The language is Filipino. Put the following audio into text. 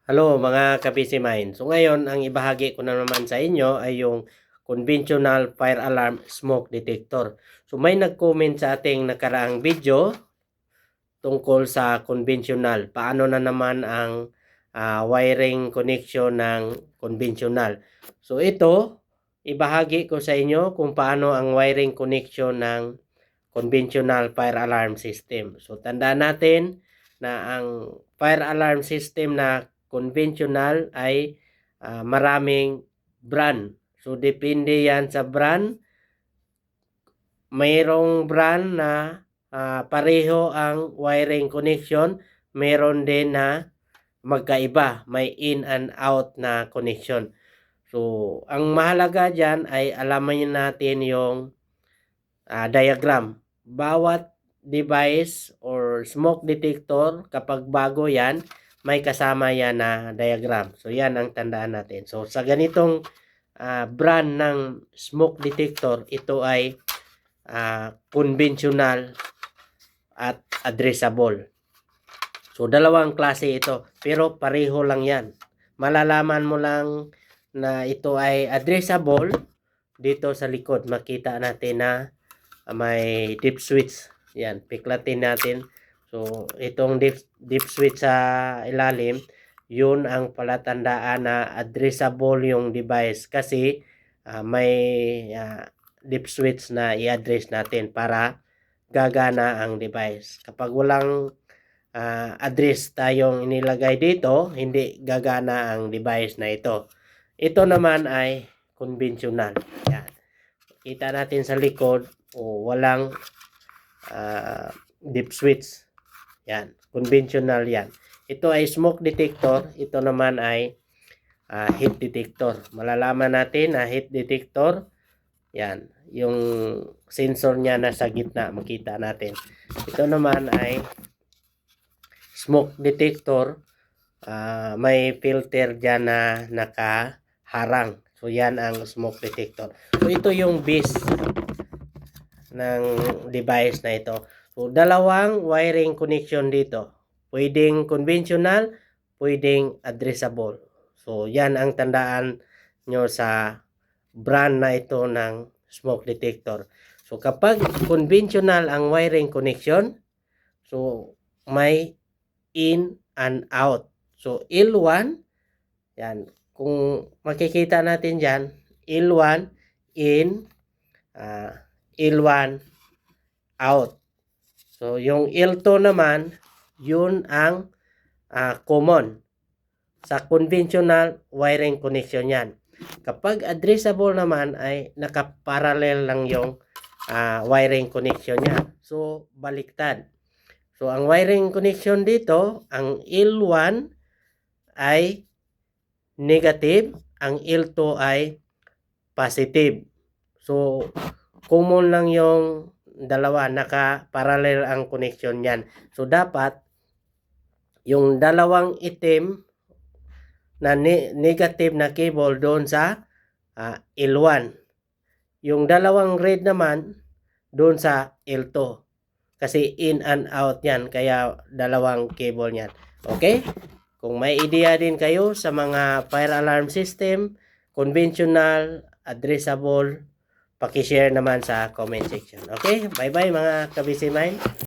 Hello mga ka-busy mind. So ngayon, ang ibahagi ko na naman sa inyo ay yung conventional fire alarm smoke detector. So may nag-comment sa ating nakaraang video tungkol sa conventional. Paano na naman ang wiring connection ng conventional. So ito, ibahagi ko sa inyo kung paano ang wiring connection ng conventional fire alarm system. So tandaan natin na ang fire alarm system na conventional ay maraming brand. So depende yan sa brand. Mayroong brand na pareho ang wiring connection, meron din na magkaiba, may in and out na connection. So ang mahalaga dyan ay alaman natin yung diagram. Bawat device or smoke detector, kapag bago yan, may kasama yan na diagram. So yan ang tandaan natin. So sa ganitong brand ng smoke detector, ito ay conventional at addressable. So dalawang klase ito, pero pareho lang yan. Malalaman mo lang na ito ay addressable dito sa likod. Makita natin na may dip switch. Yan, piklatin natin. So itong dip switch sa ilalim, yun ang palatandaan na addressable yung device kasi may dip switch na i-address natin para gagana ang device. Kapag walang address tayong inilagay dito, hindi gagana ang device na ito. Ito naman ay conventional. Yan. Kita natin sa likod, walang dip switch. Yan, conventional yan. Ito ay smoke detector, ito naman ay heat detector. Malalaman natin na heat detector, yan, yung sensor niya nasa gitna, makita natin. Ito naman ay smoke detector, may filter dyan na nakaharang. So yan ang smoke detector. So ito yung base ng device na ito. So dalawang wiring connection dito. Pwedeng conventional, pwedeng addressable. So yan ang tandaan nyo sa brand na ito ng smoke detector. So kapag conventional ang wiring connection, so may in and out. So L1, yan, kung makikita natin dyan, L1 in, L1 out. So yung L2 naman, yun ang common sa conventional wiring connection yan. Kapag addressable naman ay nakaparallel lang yung wiring connection niya. So baliktad. So ang wiring connection dito, ang L1 ay negative, ang L2 ay positive. So common lang yung dalawa, naka-parallel ang connection niyan. So dapat yung dalawang itim na negative na cable doon sa L1. Yung dalawang red naman doon sa L2. Kasi in and out yan, kaya dalawang cable yan. Okay? Kung may idea din kayo sa mga fire alarm system, conventional, addressable, paki-share naman sa comment section. Okay? Bye-bye mga ka-busy mind.